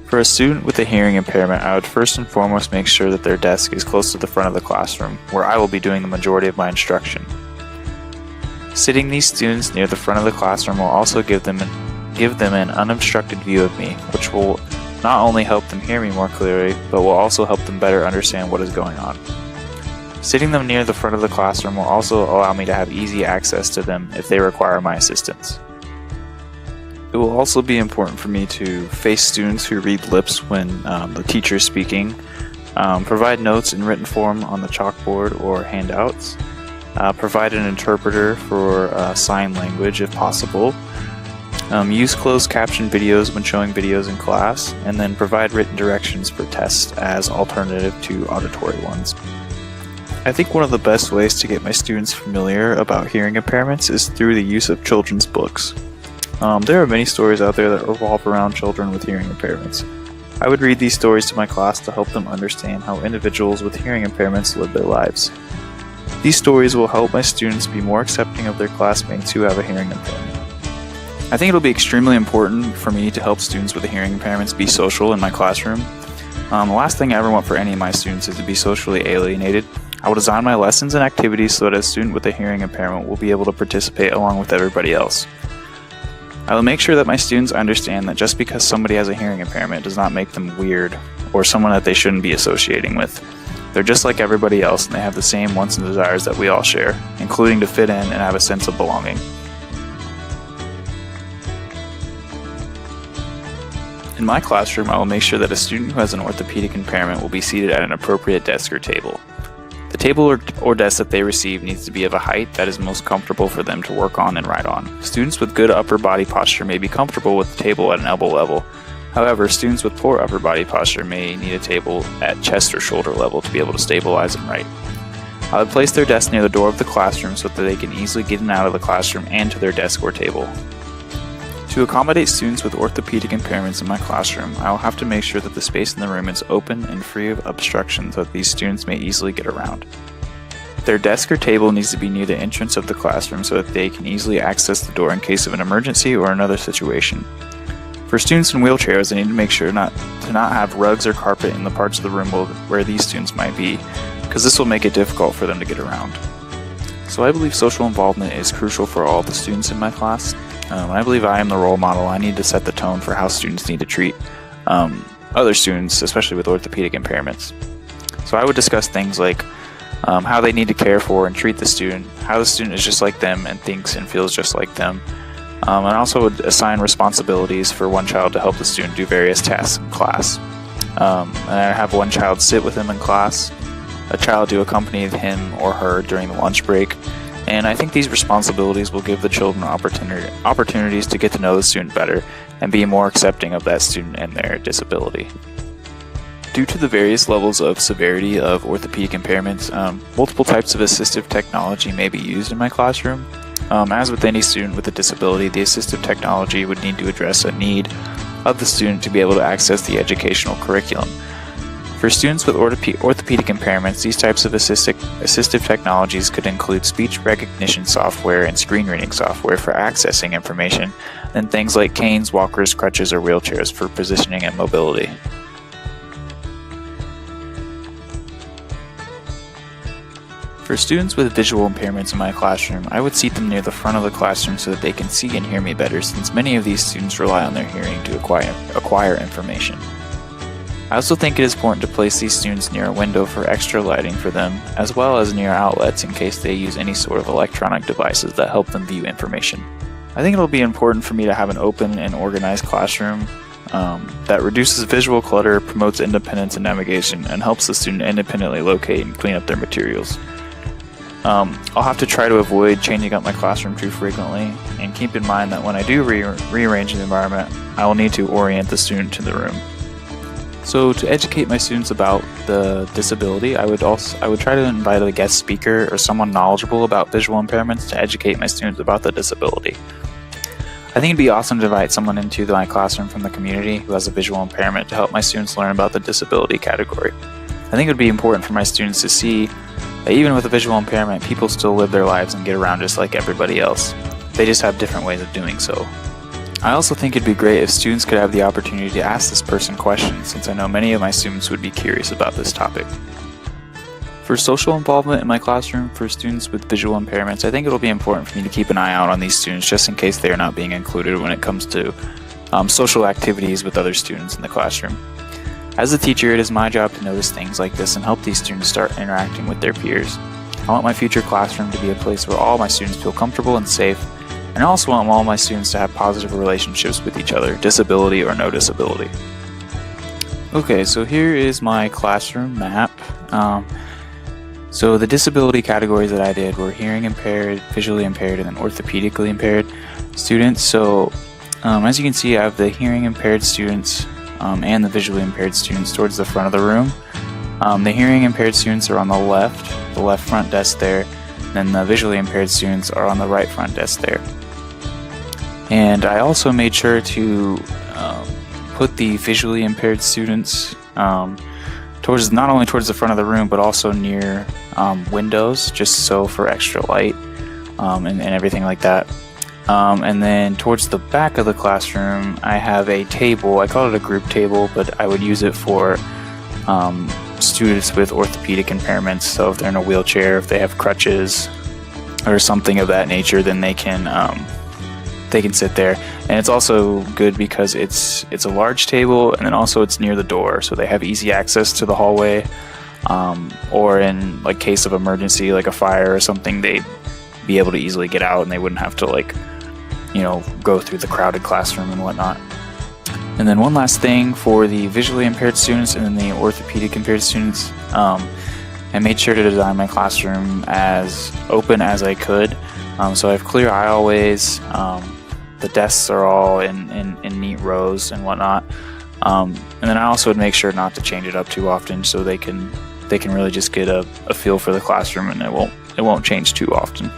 For a student with a hearing impairment, I would first and foremost make sure that their desk is close to the front of the classroom, where I will be doing the majority of my instruction. Sitting these students near the front of the classroom will also give them an unobstructed view of me, which will not only help them hear me more clearly, but will also help them better understand what is going on. Sitting them near the front of the classroom will also allow me to have easy access to them if they require my assistance. It will also be important for me to face students who read lips when the teacher is speaking, provide notes in written form on the chalkboard or handouts, provide an interpreter for sign language if possible, use closed caption videos when showing videos in class, and then provide written directions for tests as alternative to auditory ones. I think one of the best ways to get my students familiar about hearing impairments is through the use of children's books. There are many stories out there that revolve around children with hearing impairments. I would read these stories to my class to help them understand how individuals with hearing impairments live their lives. These stories will help my students be more accepting of their classmates who have a hearing impairment. I think it'll be extremely important for me to help students with hearing impairments be social in my classroom. The last thing I ever want for any of my students is to be socially alienated. I will design my lessons and activities so that a student with a hearing impairment will be able to participate along with everybody else. I will make sure that my students understand that just because somebody has a hearing impairment does not make them weird or someone that they shouldn't be associating with. They're just like everybody else, and they have the same wants and desires that we all share, including to fit in and have a sense of belonging. In my classroom, I will make sure that a student who has an orthopedic impairment will be seated at an appropriate desk or table. The table or desk that they receive needs to be of a height that is most comfortable for them to work on and write on. Students with good upper body posture may be comfortable with the table at an elbow level. However, students with poor upper body posture may need a table at chest or shoulder level to be able to stabilize and write. I would place their desk near the door of the classroom so that they can easily get in and out of the classroom and to their desk or table. To accommodate students with orthopedic impairments in my classroom, I will have to make sure that the space in the room is open and free of obstructions so that these students may easily get around. Their desk or table needs to be near the entrance of the classroom so that they can easily access the door in case of an emergency or another situation. For students in wheelchairs, I need to make sure to not have rugs or carpet in the parts of the room where these students might be, because this will make it difficult for them to get around. So I believe social involvement is crucial for all the students in my class. I believe I am the role model. I need to set the tone for how students need to treat other students, especially with orthopedic impairments. So I would discuss things like how they need to care for and treat the student, how the student is just like them and thinks and feels just like them, and also would assign responsibilities for one child to help the student do various tasks in class. And I have one child sit with him in class, a child to accompany him or her during the lunch break, and I think these responsibilities will give the children opportunities to get to know the student better and be more accepting of that student and their disability. Due to the various levels of severity of orthopedic impairments, multiple types of assistive technology may be used in my classroom. As with any student with a disability, the assistive technology would need to address a need of the student to be able to access the educational curriculum. For students with orthopedic impairments, these types of assistive technologies could include speech recognition software and screen reading software for accessing information, and things like canes, walkers, crutches, or wheelchairs for positioning and mobility. For students with visual impairments in my classroom, I would seat them near the front of the classroom so that they can see and hear me better, since many of these students rely on their hearing to acquire information. I also think it is important to place these students near a window for extra lighting for them, as well as near outlets in case they use any sort of electronic devices that help them view information. I think it will be important for me to have an open and organized classroom that reduces visual clutter, promotes independence and navigation, and helps the student independently locate and clean up their materials. I'll have to try to avoid changing up my classroom too frequently, and keep in mind that when I do rearrange the environment, I will need to orient the student to the room. So to educate my students about the disability, I would try to invite a guest speaker or someone knowledgeable about visual impairments to educate my students about the disability. I think it'd be awesome to invite someone into my classroom from the community who has a visual impairment to help my students learn about the disability category. I think it would be important for my students to see that even with a visual impairment, people still live their lives and get around just like everybody else. They just have different ways of doing so. I also think it'd be great if students could have the opportunity to ask this person questions, since I know many of my students would be curious about this topic. For social involvement in my classroom for students with visual impairments, I think it'll be important for me to keep an eye out on these students just in case they are not being included when it comes to social activities with other students in the classroom. As a teacher, it is my job to notice things like this and help these students start interacting with their peers. I want my future classroom to be a place where all my students feel comfortable and safe, and I also want all my students to have positive relationships with each other, disability or no disability. Okay, so here is my classroom map. So the disability categories that I did were hearing impaired, visually impaired, and then orthopedically impaired students. So as you can see, I have the hearing impaired students and the visually impaired students towards the front of the room. The hearing impaired students are on the left front desk there, and then the visually impaired students are on the right front desk there. And I also made sure to put the visually impaired students not only towards the front of the room, but also near windows, just so for extra light and everything like that. And then towards the back of the classroom, I have a table. I call it a group table, but I would use it for students with orthopedic impairments. So if they're in a wheelchair, if they have crutches or something of that nature, then they can sit there. And it's also good because it's a large table, and then also it's near the door, so they have easy access to the hallway, or in like case of emergency like a fire or something, they'd be able to easily get out and they wouldn't have to go through the crowded classroom and whatnot. And then one last thing for the visually impaired students and then the orthopedic impaired students, I made sure to design my classroom as open as I could. So I have clear aisleways. The desks are all in neat rows and whatnot. And then I also would make sure not to change it up too often, so they can really just get a feel for the classroom, and it won't change too often.